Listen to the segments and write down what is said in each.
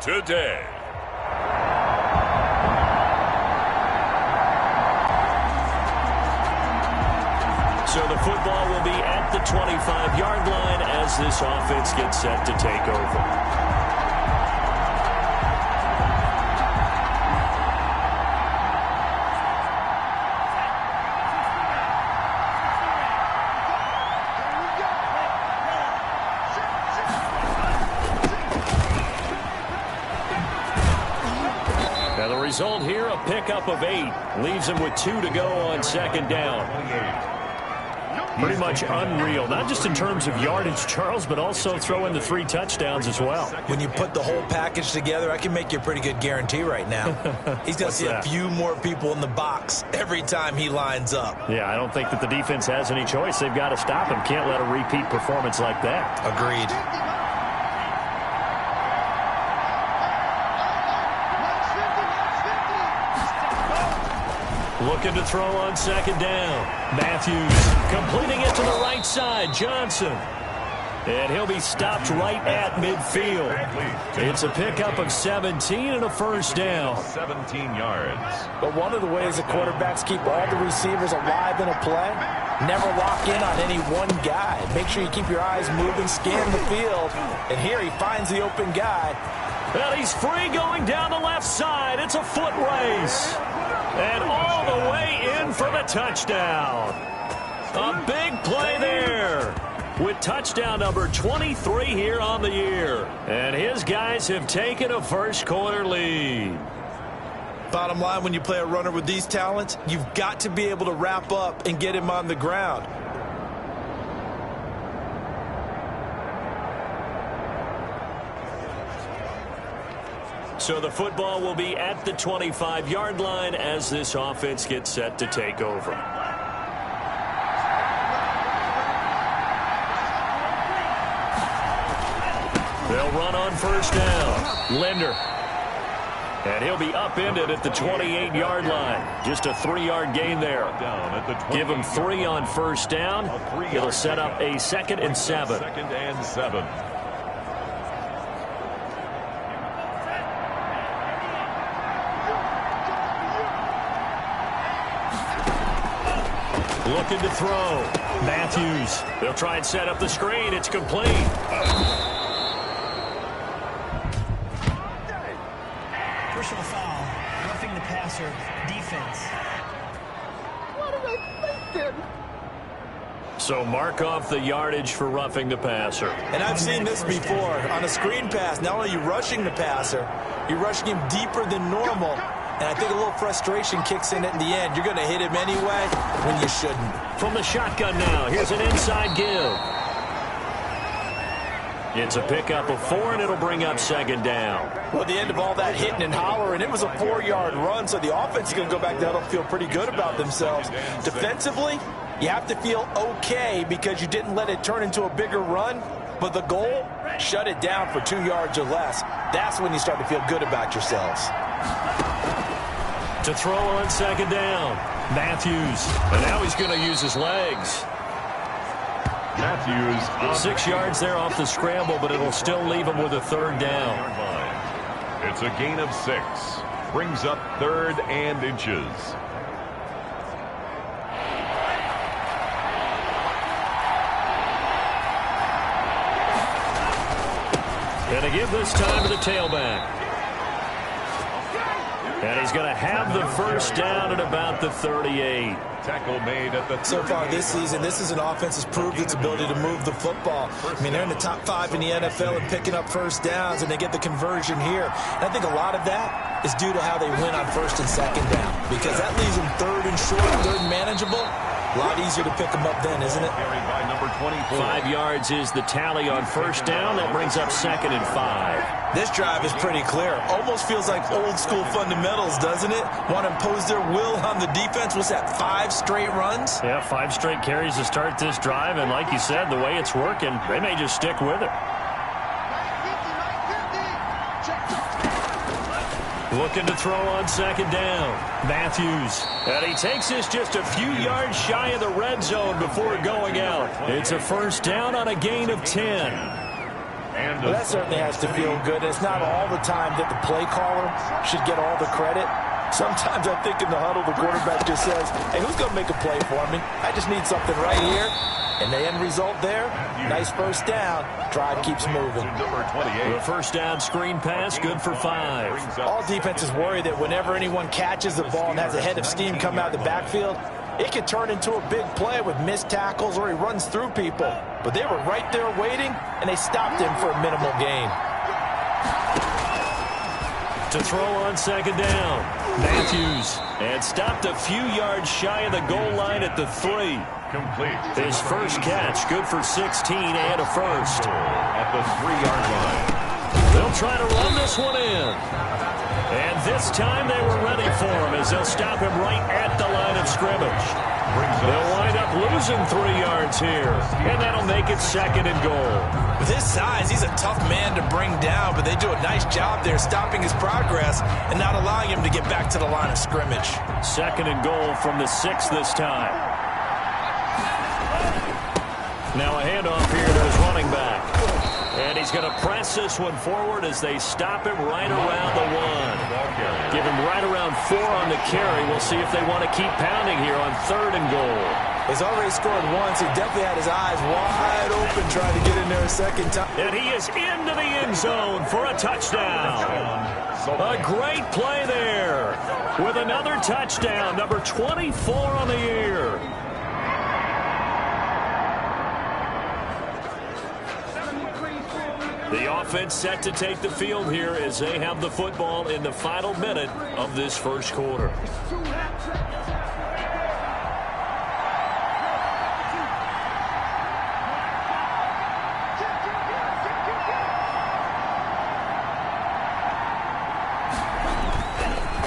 today. So the football will be at the 25-yard line as this offense gets set to take over. Now the result here, a pickup of 8. Leaves him with 2 to go on second down. Pretty much unreal, not just in terms of yardage, Charles, but also throw in the 3 touchdowns as well. When you put the whole package together, I can make you a pretty good guarantee right now. He's going to see a few more people in the box every time he lines up. Yeah, I don't think that the defense has any choice. They've got to stop him. Can't let a repeat performance like that. Agreed. Looking to throw on second down. Matthews completing it to the right side. Johnson. And he'll be stopped right at midfield. It's a pickup of 17 and a first down. 17 yards. But one of the ways the quarterbacks keep all the receivers alive in a play, never lock in on any one guy. Make sure you keep your eyes moving, scan the field. And here he finds the open guy. Well, he's free going down the left side. It's a foot race. And all the way in for the touchdown. A big play there with touchdown number 23 here on the year. And his guys have taken a first quarter lead. Bottom line, when you play a runner with these talents, you've got to be able to wrap up and get him on the ground. So the football will be at the 25-yard line as this offense gets set to take over. They'll run on first down. Linder. And he'll be upended at the 28-yard line. Just a 3-yard gain there. Give him 3 on first down. It'll set up a 2nd and 7. 2nd and 7. Looking to throw. Matthews. They'll try and set up the screen. It's complete. Personal foul. Roughing the passer. Defense. What are they thinking? So mark off the yardage for roughing the passer. And I've seen this before. On a screen pass, not only are you rushing the passer, you're rushing him deeper than normal. And I think a little frustration kicks in at the end. You're going to hit him anyway when you shouldn't. From the shotgun now, here's an inside give. It's a pickup of 4, and it'll bring up second down. Well, at the end of all that hitting and hollering, it was a 4-yard run, so the offense is going to go back down and feel pretty good about themselves. Defensively, you have to feel okay because you didn't let it turn into a bigger run. But the goal, shut it down for 2 yards or less. That's when you start to feel good about yourselves. To throw on second down, Matthews. And now he's going to use his legs. Matthews. 6 yards there off the scramble, but it'll still leave him with a 3rd down. It's a gain of 6. Brings up 3rd and inches. And to give this time to the tailback. And he's going to have the first down at about the 38. Tackle made at the 38. So far this season, this is an offense that's proved its ability to move the football. I mean, they're in the top 5 in the NFL and picking up first downs, and they get the conversion here. And I think a lot of that is due to how they win on first and second down, because that leaves them 3rd and short, 3rd and manageable. A lot easier to pick them up then, isn't it? Carried by number 24. 5 yards is the tally on first down. That brings up 2nd and 5. This drive is pretty clear. Almost feels like old school fundamentals, doesn't it? Want to impose their will on the defense. What's that, 5 straight runs? Yeah, 5 straight carries to start this drive. And like you said, the way it's working, they may just stick with it. Looking to throw on second down. Matthews. And he takes this just a few yards shy of the red zone before going out. It's a first down on a gain of 10. Well, that certainly has to feel good. It's not all the time that the play caller should get all the credit. Sometimes I think in the huddle, the quarterback just says, hey, who's going to make a play for me? I just need something right here. And the end result there, nice first down. Drive keeps moving. The first down screen pass, good for 5. All defenses worry that whenever anyone catches the ball and has a head of steam come out of the backfield, it can turn into a big play with missed tackles or he runs through people. But they were right there waiting, and they stopped him for a minimal gain. To throw on second down, Matthews. And stopped a few yards shy of the goal line at the 3. Complete. His first catch, good for 16 and a first. At the 3-yard line. They'll try to run this one in. And this time they were ready for him as they'll stop him right at the line of scrimmage. They'll wind up losing 3 yards here. And that'll make it second and goal. With his size, he's a tough man to bring down, but they do a nice job there stopping his progress and not allowing him to get back to the line of scrimmage. Second and goal from the 6 this time. Now a handoff here to his running back. And he's going to press this one forward as they stop him right around the 1. Give him right around 4 on the carry. We'll see if they want to keep pounding here on 3rd and goal. He's already scored once. He definitely had his eyes wide open trying to get in there a second time. And he is into the end zone for a touchdown. A great play there with another touchdown, number 24 on the year. The offense set to take the field here as they have the football in the final minute of this first quarter.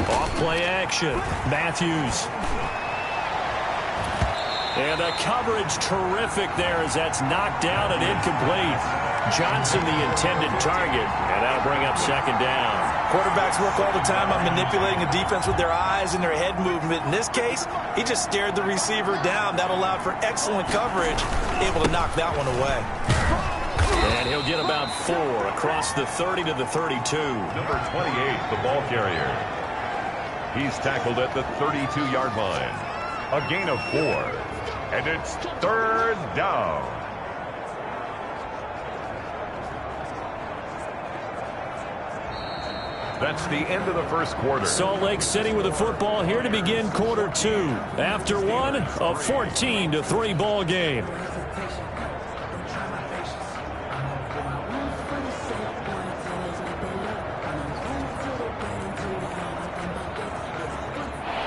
Off play action, Matthews. And the coverage terrific there as that's knocked down and incomplete. Johnson the intended target, and that'll bring up second down. Quarterbacks work all the time on manipulating a defense with their eyes and their head movement. In this case, he just stared the receiver down. That allowed for excellent coverage, able to knock that one away. And he'll get about 4 across the 30 to the 32. Number 28, the ball carrier. He's tackled at the 32-yard line. A gain of 4. And it's 3rd down. That's the end of the first quarter. Salt Lake City with the football here to begin quarter 2. After one, a 14-3 ball game.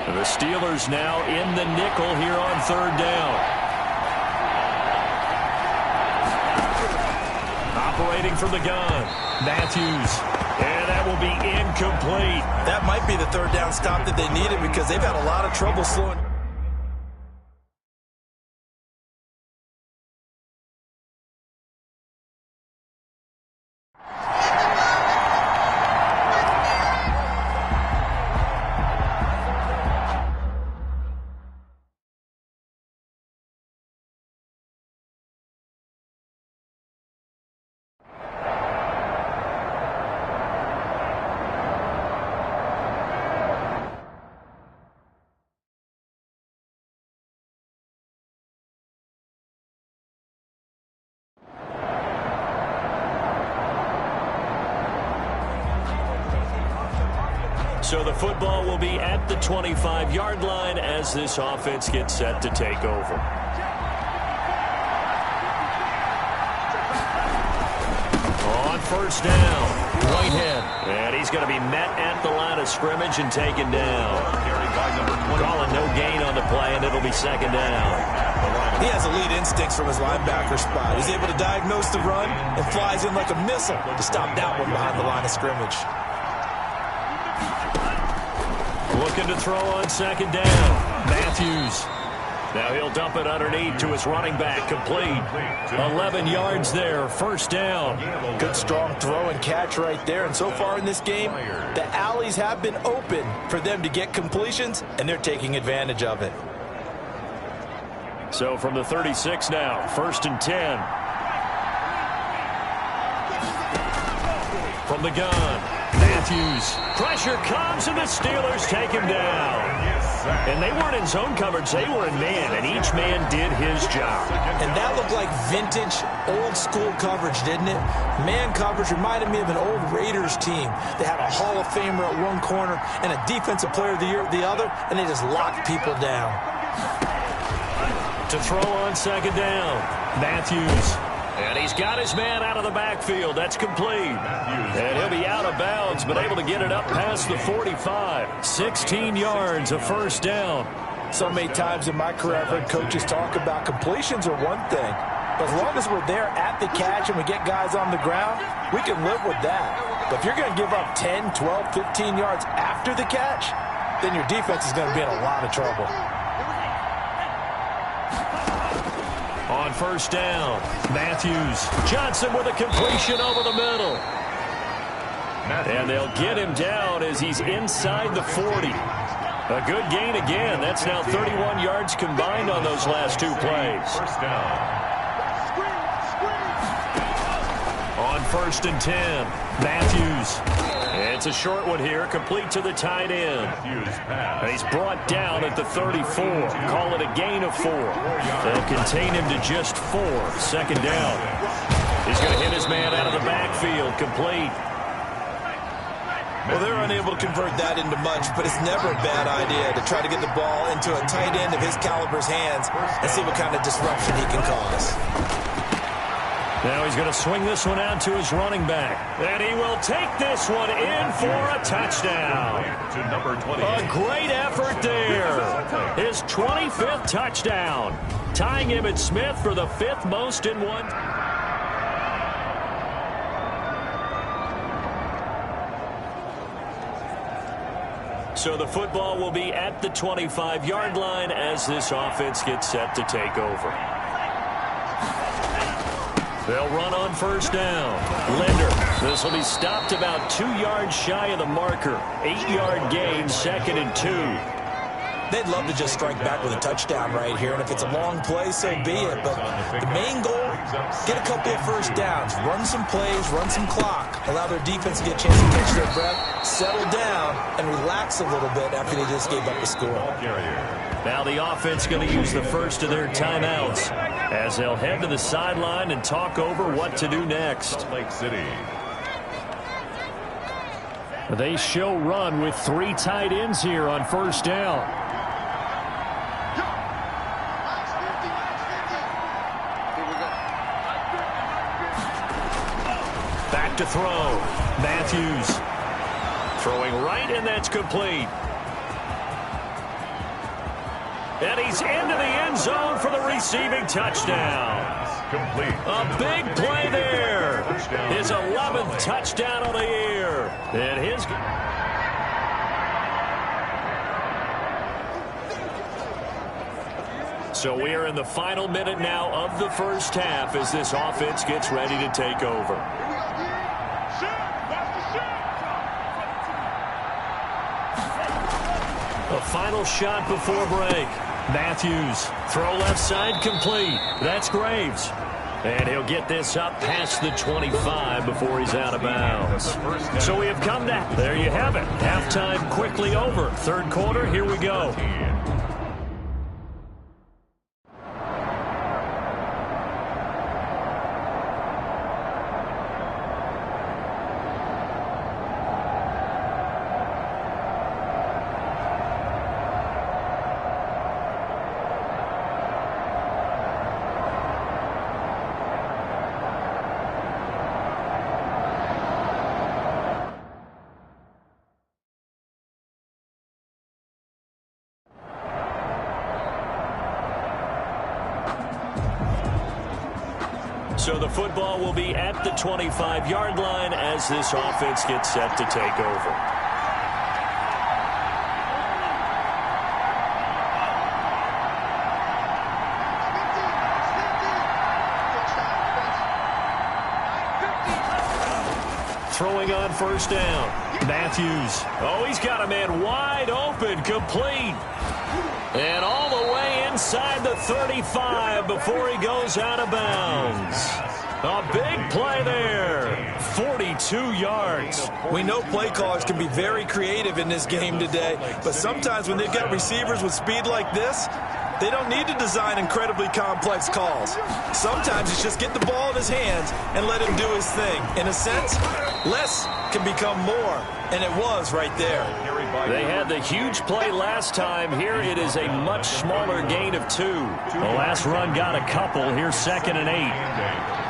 The Steelers now in the nickel here on 3rd down. Operating from the gun, Matthews. And that will be incomplete. That might be the 3rd down stop that they needed because they've had a lot of trouble slowing. So the football will be at the 25-yard line as this offense gets set to take over. On 1st down, Whitehead. And he's going to be met at the line of scrimmage and taken down. Calling no gain on the play, and it'll be 2nd down. He has elite instincts from his linebacker spot. He's able to diagnose the run and flies in like a missile to stop that one behind the line of scrimmage. Looking to throw on 2nd down. Matthews. Now he'll dump it underneath to his running back. Complete. 11 yards there. 1st down. Good strong throw and catch right there. And so far in this game, the alleys have been open for them to get completions, and they're taking advantage of it. So from the 36 now, 1st and 10. from the gun. Matthews. Pressure comes, and the Steelers take him down. And they weren't in zone coverage. They were in man, and each man did his job. And that looked like vintage, old-school coverage, didn't it? Man coverage reminded me of an old Raiders team. They had a Hall of Famer at one corner and a Defensive Player of the Year at the other, and they just locked people down. To throw on second down, Matthews. And he's got his man out of the backfield. That's complete. And he'll be out of bounds, but able to get it up past the 45. 16 yards, a first down. So many times in my career, I've heard coaches talk about completions are one thing. But as long as we're there at the catch and we get guys on the ground, we can live with that. But if you're going to give up 10, 12, 15 yards after the catch, then your defense is going to be in a lot of trouble. On first down, Matthews. Johnson with a completion over the middle. And they'll get him down as he's inside the 40. A good gain again. That's now 31 yards combined on those last two plays. First down. On first and 10, Matthews. It's a short one here, complete to the tight end. And he's brought down at the 34. Call it a gain of 4. They'll contain him to just 4. Second down. He's going to hit his man out of the backfield, complete. Well, they're unable to convert that into much, but it's never a bad idea to try to get the ball into a tight end of his caliber's hands and see what kind of disruption he can cause. Now he's going to swing this one out to his running back. And he will take this one in for a touchdown. To number 20. A great effort there. His 25th touchdown. Tying Emmitt Smith for the 5th most in one. So the football will be at the 25-yard line as this offense gets set to take over. They'll run on first down. Linder. This will be stopped about 2 yards shy of the marker. 8-yard gain, 2nd and 2. They'd love to just strike back with a touchdown right here, and if it's a long play, so be it. But the main goal, get a couple of first downs, run some plays, run some clock, allow their defense to get a chance to catch their breath, settle down, and relax a little bit after they just gave up the score. Now the offense going to use the first of their timeouts as they'll head to the sideline and talk over what to do next. Lake City. They show run with 3 tight ends here on first down. Back to throw. Matthews throwing right, and that's complete. And he's into the end zone for the receiving touchdown. Complete. A big play there. His 11th touchdown of the year. And his... So we are in the final minute now of the first half as this offense gets ready to take over. A final shot before break. Matthews, throw left side, complete. That's Graves. And he'll get this up past the 25 before he's out of bounds. So we have come to, there you have it. Halftime quickly over. Third quarter, here we go. So the football will be at the 25-yard line as this offense gets set to take over. Throwing on first down. Matthews. Oh, he's got a man wide open, complete. And all the way inside the 35 before he goes out of bounds. A big play there. 42 yards. We know play callers can be very creative in this game today, but sometimes when they've got receivers with speed like this, they don't need to design incredibly complex calls. Sometimes it's just get the ball in his hands and let him do his thing. In a sense, less can become more, and it was right there. They had the huge play last time. Here it is a much smaller gain of 2. The last run got a couple. Here's 2nd and 8.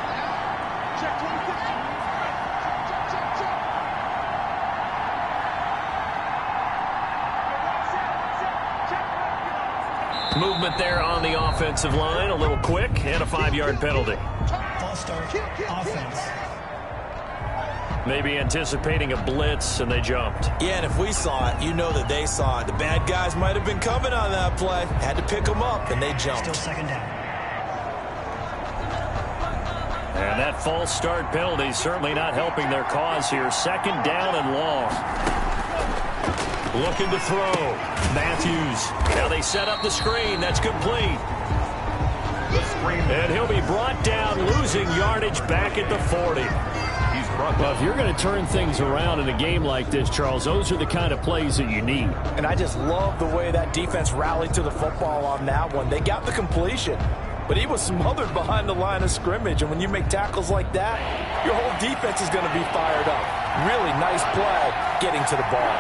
Movement there on the offensive line, a little quick, and a 5-yard penalty. False start, offense. Maybe anticipating a blitz, and they jumped. Yeah, and if we saw it, you know that they saw it. The bad guys might have been coming on that play. Had to pick them up, and they jumped. Still 2nd down. And that false start penalty certainly not helping their cause here. 2nd down and long. Looking to throw. Matthews. Now they set up the screen. That's complete. And he'll be brought down, losing yardage back at the 40. Well, if you're going to turn things around in a game like this, Charles, those are the kind of plays that you need. And I just love the way that defense rallied to the football on that one. They got the completion, but he was smothered behind the line of scrimmage. And when you make tackles like that, your whole defense is going to be fired up. Really nice play getting to the ball.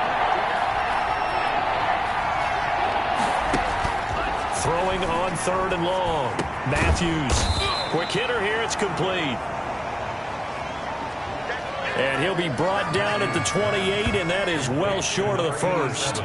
Throwing on 3rd and long. Matthews. Quick hitter here. It's complete. And he'll be brought down at the 28, and that is well short of the 1st.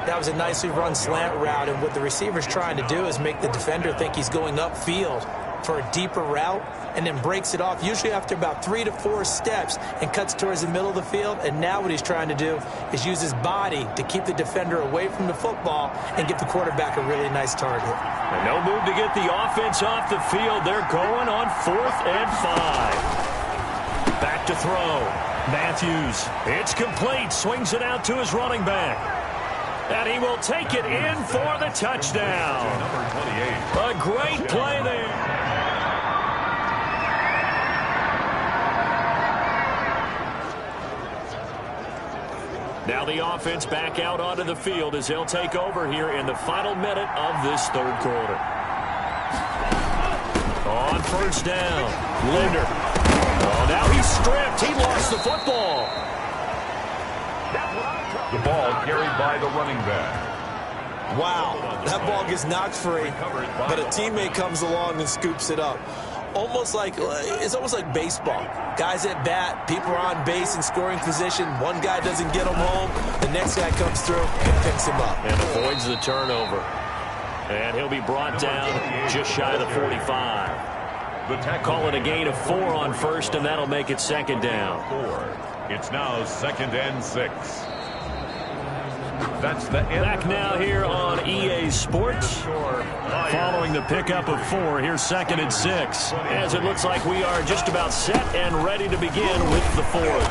That was a nicely run slant route, and what the receiver's trying to do is make the defender think he's going upfield for a deeper route, and then breaks it off, usually after about 3 to 4 steps, and cuts towards the middle of the field. And now what he's trying to do is use his body to keep the defender away from the football and give the quarterback a really nice target. And no move to get the offense off the field. They're going on 4th and 5. Back to throw. Matthews. It's complete. Swings it out to his running back. And he will take it in for the touchdown. A great play there. Now the offense back out onto the field as they'll take over here in the final minute of this 3rd quarter. On 1st down, Linder. Oh, now he's stripped. He lost the football. The ball carried by the running back. Wow, that ball gets knocked free, but a teammate comes along and scoops it up. It's almost like baseball. Guys at bat, people are on base in scoring position. One guy doesn't get them home. The next guy comes through and picks him up. And avoids the turnover. And he'll be brought down just shy of the 45. Call it a gain of 4 on 1st, and that'll make it 2nd down. It's now 2nd and 6. That's the end. Back now here on EA Sports. Following the pickup of 4, here's 2nd and 6. As it looks like we are just about set and ready to begin with the 4th.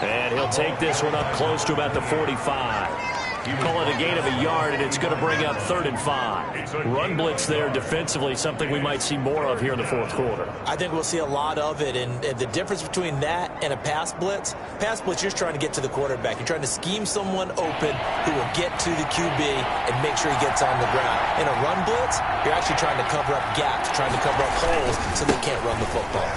And he'll take this one up close to about the 45. You call it a gain of a yard, and it's going to bring up 3rd and 5. Run blitz there defensively, something we might see more of here in the 4th quarter. I think we'll see a lot of it, and the difference between that and a pass blitz, you're just trying to get to the quarterback. You're trying to scheme someone open who will get to the QB and make sure he gets on the ground. In a run blitz, you're actually trying to cover up gaps, trying to cover up holes so they can't run the football.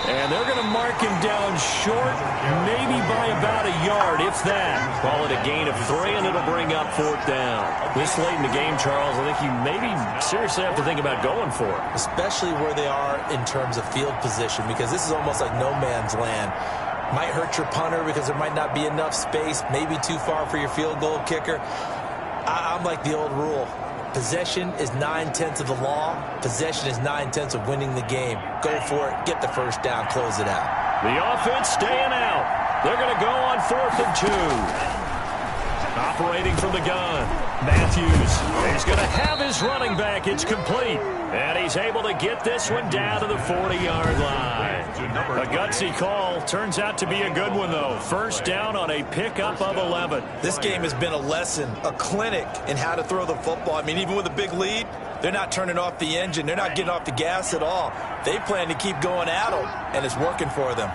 And they're going to mark him down short, maybe by about a yard, if that. Call it a gain of 3, and it'll bring up 4th down. This late in the game, Charles, I think you maybe seriously have to think about going for it. Especially where they are in terms of field position, because this is almost like no man's land. Might hurt your punter because there might not be enough space, maybe too far for your field goal kicker. I'm like the old rule. Possession is 9/10 of the law. Possession is 9/10 of winning the game. Go for it. Get the 1st down. Close it out. The offense staying out. They're going to go on 4th and 2. Operating from the gun. Matthews is going to have his running back. It's complete. And he's able to get this one down to the 40-yard line. A gutsy call. Turns out to be a good one, though. First down on a pickup of 11. This game has been a lesson, a clinic in how to throw the football. I mean, even with a big lead, they're not turning off the engine. They're not getting off the gas at all. They plan to keep going at them, and it's working for them.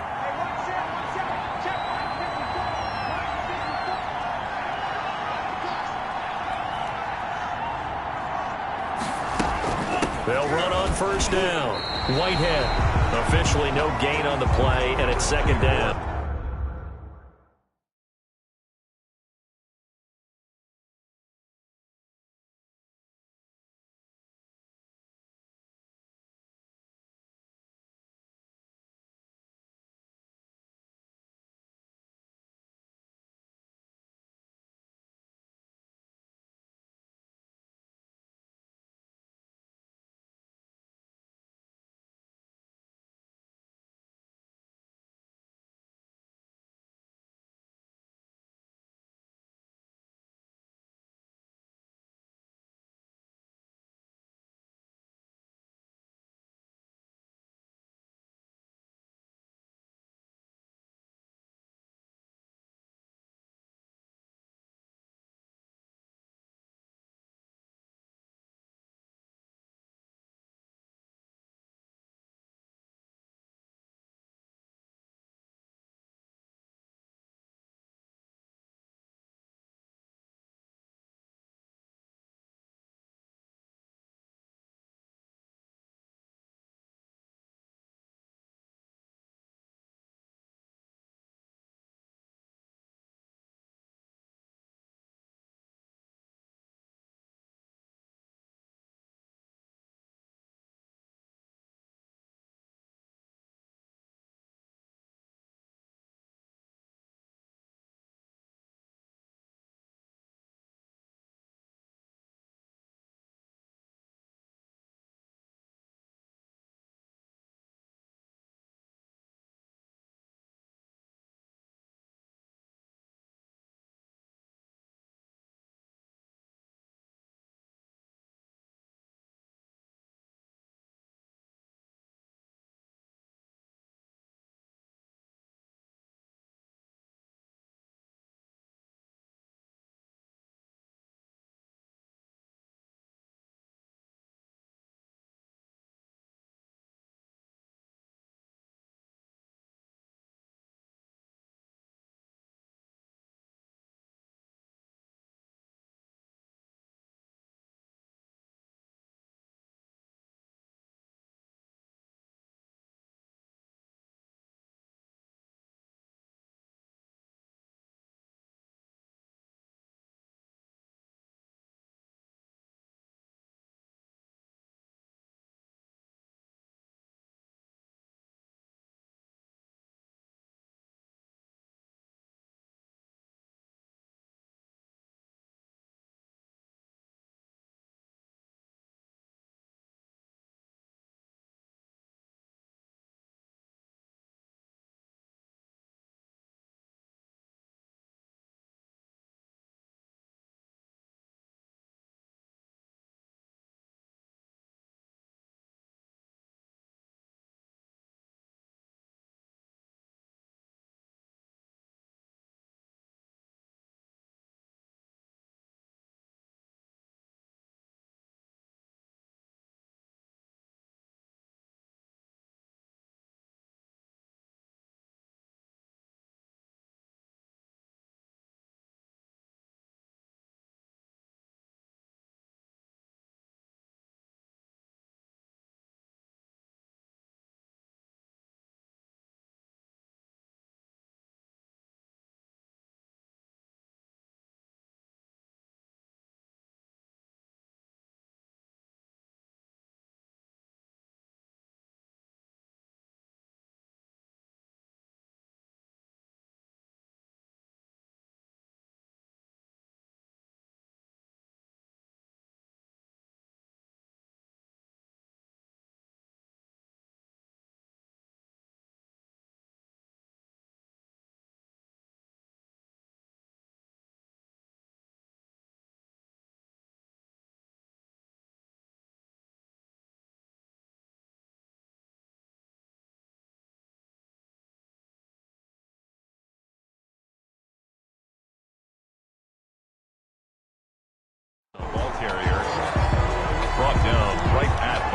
They'll run on first down. Whitehead. Officially no gain on the play, and it's second down.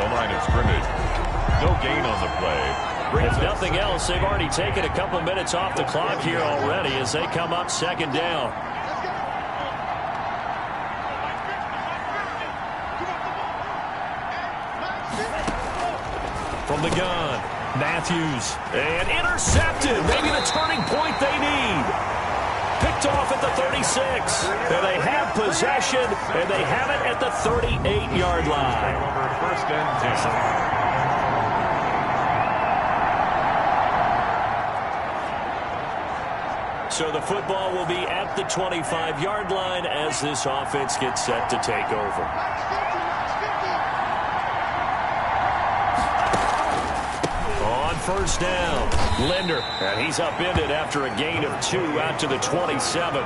the line of scrimmage. No gain on the play. If nothing else, they've already taken a couple minutes off the clock here already as they come up second down. From the gun, Matthews, and intercepted. Maybe the turning point they need. Picked off at the 36. And they have possession, and they have it at the 38-yard line. First and 10. So the football will be at the 25-yard line as this offense gets set to take over. First down, Linder, and he's upended after a gain of 2 out to the 27.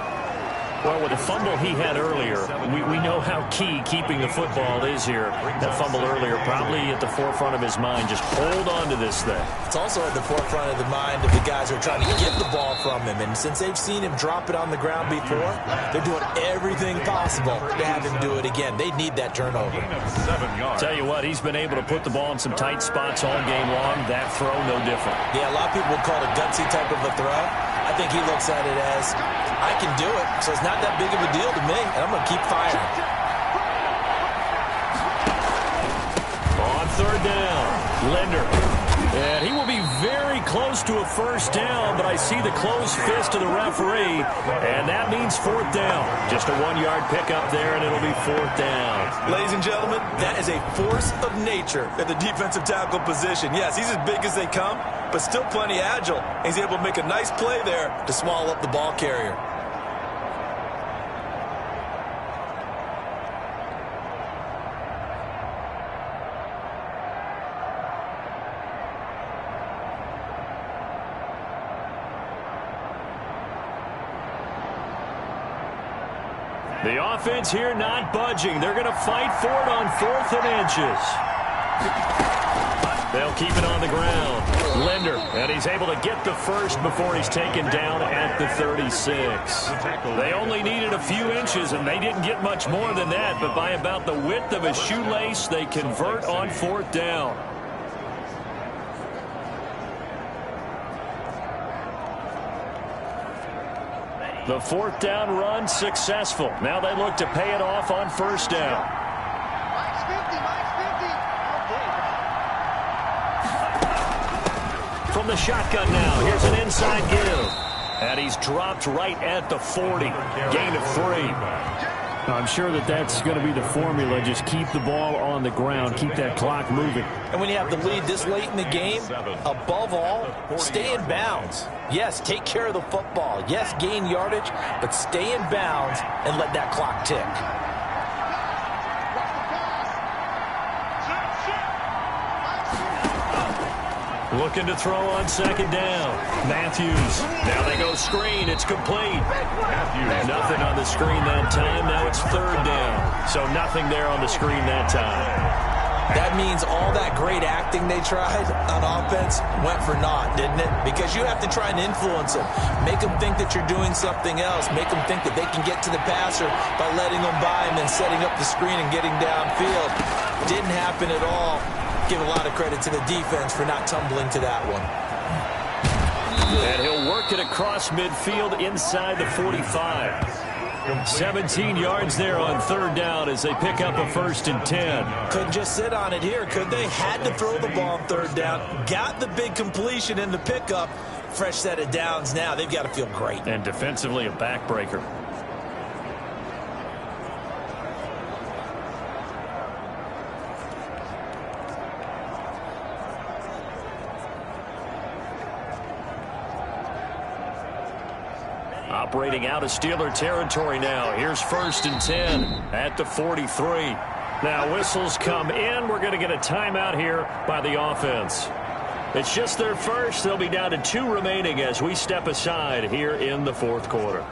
Well, with the fumble he had earlier, we know how key keeping the football is here. That fumble earlier probably at the forefront of his mind. Just hold on to this thing. It's also at the forefront of the mind of the guys who are trying to get the ball from him. And since they've seen him drop it on the ground before, they're doing everything possible to have him do it again. They need that turnover. Tell you what, he's been able to put the ball in some tight spots all game long. That throw, no different. Yeah, a lot of people would call it a gutsy type of a throw. I think he looks at it as, I can do it, so it's not that big of a deal to me, and I'm going to keep firing. On third down, Linder. And he will be very close to a first down, but I see the closed fist of the referee, and that means fourth down. Just a 1-yard pickup there, and it'll be fourth down. Ladies and gentlemen, that is a force of nature at the defensive tackle position. Yes, he's as big as they come, but still plenty agile. He's able to make a nice play there to swallow up the ball carrier. The offense here not budging. They're going to fight for it on 4th and inches. They'll keep it on the ground. Linder, and he's able to get the first before he's taken down at the 36. They only needed a few inches, and they didn't get much more than that, but by about the width of a shoelace, they convert on 4th down. The 4th down run successful. Now they look to pay it off on first down. From the shotgun now, here's an inside give. And he's dropped right at the 40. Gain of 3. I'm sure that's going to be the formula. Just keep the ball on the ground. Keep that clock moving. And when you have the lead this late in the game, above all, stay in bounds. Yes, take care of the football. Yes, gain yardage, but stay in bounds and let that clock tick. Looking to throw on second down. Matthews. Now they go screen. It's complete. Matthews. Nothing on the screen that time. Now it's third down. So nothing there on the screen that time. That means all that great acting they tried on offense went for naught, didn't it? Because you have to try and influence them. Make them think that you're doing something else. Make them think that they can get to the passer by letting them by him and setting up the screen and getting downfield. Didn't happen at all. Give a lot of credit to the defense for not tumbling to that one. And he'll work it across midfield inside the 45. 17 yards there on third down as they pick up a 1st and 10. Couldn't just sit on it here, could they? Had to throw the ball on third down. Got the big completion in the pickup. Fresh set of downs now. They've got to feel great. And defensively a backbreaker. Operating out of Steeler territory now. Here's 1st and 10 at the 43. Now whistles come in. We're going to get a timeout here by the offense. It's just their first. They'll be down to 2 remaining as we step aside here in the 4th quarter.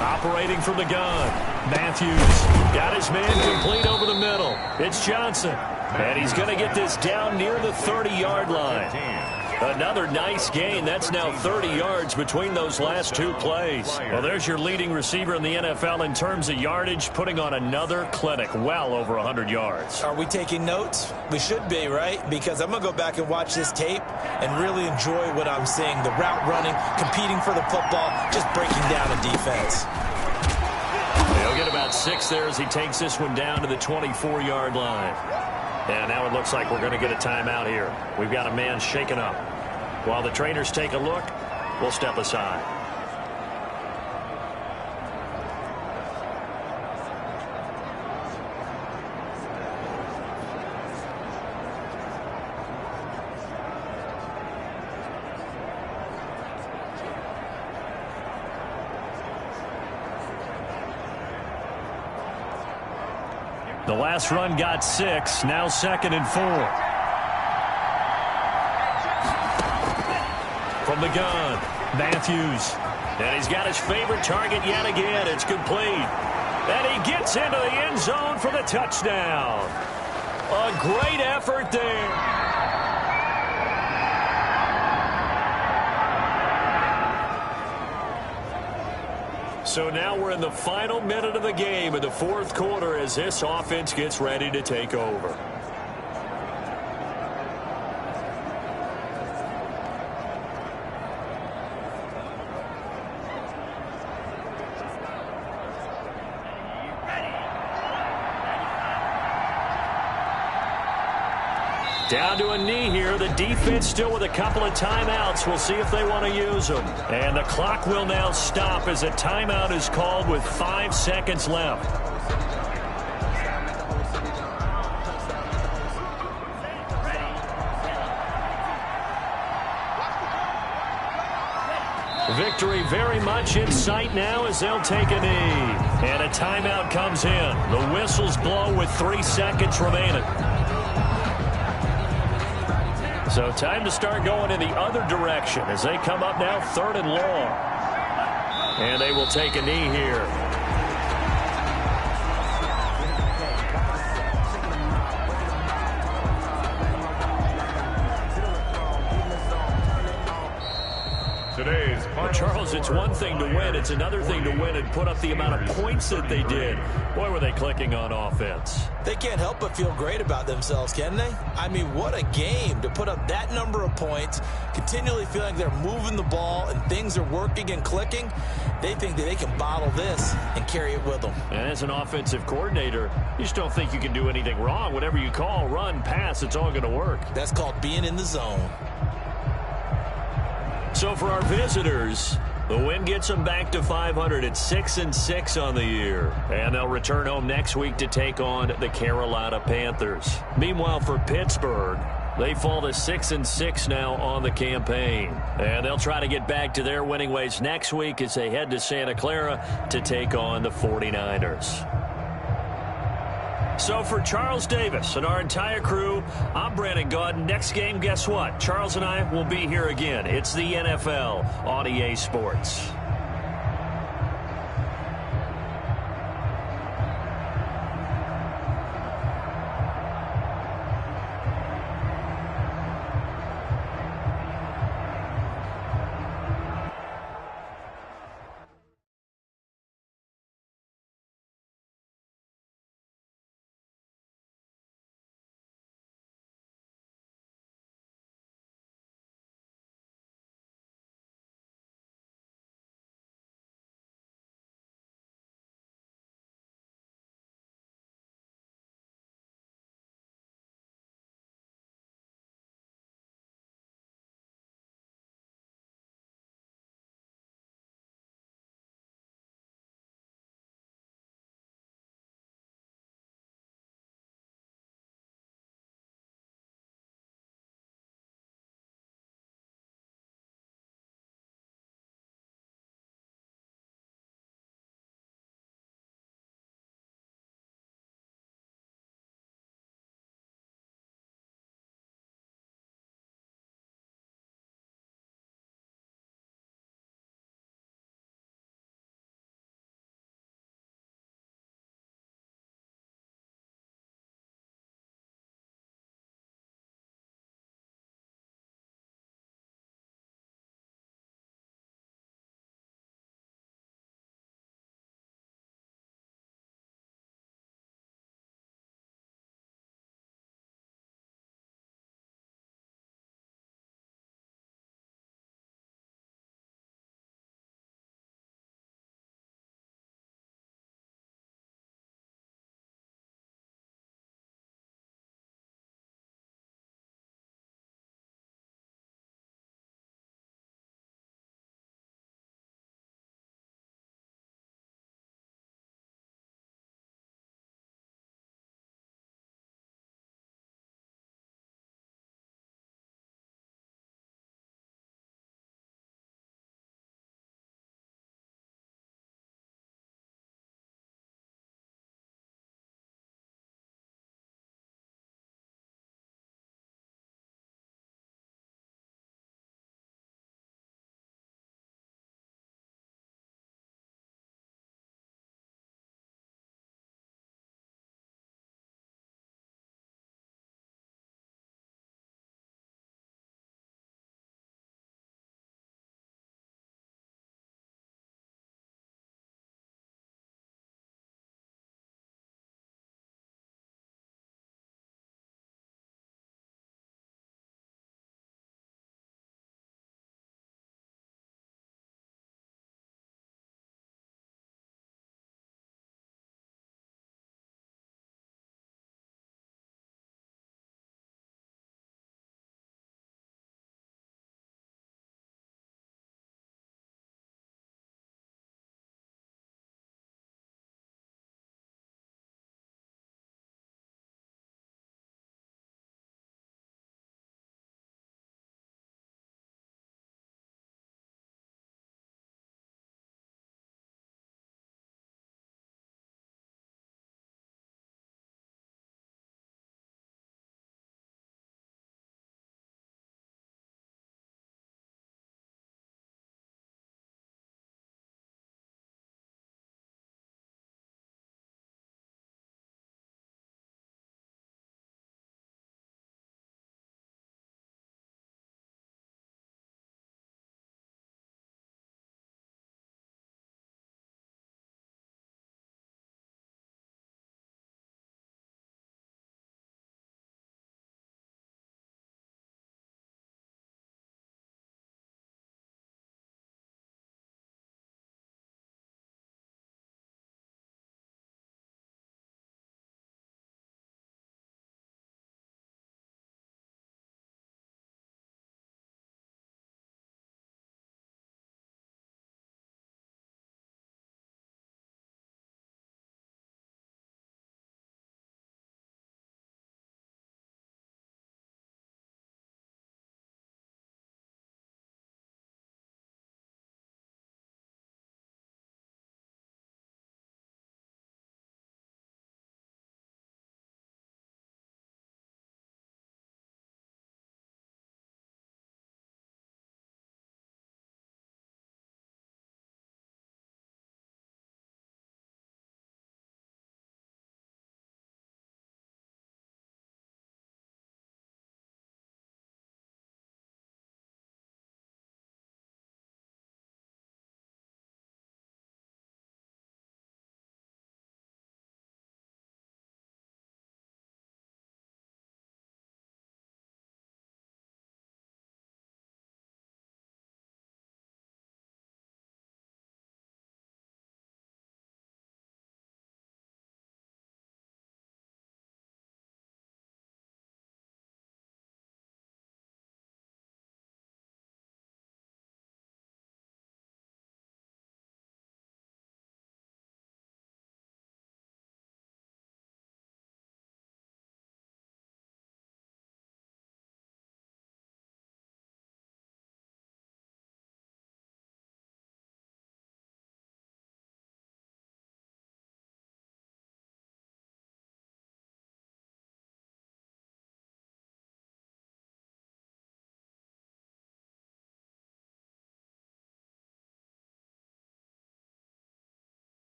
Operating from the gun, Matthews got his man complete over the middle. It's Johnson. And he's going to get this down near the 30-yard line. Another nice gain. That's now 30 yards between those last two plays. Well, there's your leading receiver in the NFL in terms of yardage, putting on another clinic, well over 100 yards. Are we taking notes? We should be, right? Because I'm going to go back and watch this tape and really enjoy what I'm seeing. The route running, competing for the football, just breaking down a defense. He'll get about 6 there as he takes this one down to the 24-yard line. And now it looks like we're going to get a timeout here. We've got a man shaken up. While the trainers take a look, we'll step aside. The last run got 6, now 2nd and 4. From the gun, Matthews. And he's got his favorite target yet again. It's complete. And he gets into the end zone for the touchdown. A great effort there. So now we're in the final minute of the game in the fourth quarter as this offense gets ready to take over. Down to a knee here. The defense still with a couple of timeouts. We'll see if they want to use them. And the clock will now stop as a timeout is called with 5 seconds left. Victory very much in sight now as they'll take a knee. And a timeout comes in. The whistles blow with 3 seconds remaining. So time to start going in the other direction as they come up now 3rd and long. And they will take a knee here. Well, Charles, it's one thing to win. It's another thing to win and put up the amount of points that they did. Boy, were they clicking on offense. They can't help but feel great about themselves, can they? I mean, what a game to put up that number of points, continually feeling like they're moving the ball and things are working and clicking. They think that they can bottle this and carry it with them. And as an offensive coordinator, you just don't think you can do anything wrong. Whatever you call, run, pass, it's all going to work. That's called being in the zone. So for our visitors, the win gets them back to 500 at 6-6 on the year. And they'll return home next week to take on the Carolina Panthers. Meanwhile, for Pittsburgh, they fall to 6-6 now on the campaign. And they'll try to get back to their winning ways next week as they head to Santa Clara to take on the 49ers. So for Charles Davis and our entire crew, I'm Brandon Gaudin. Next game, guess what? Charles and I will be here again. It's the NFL on EA Sports.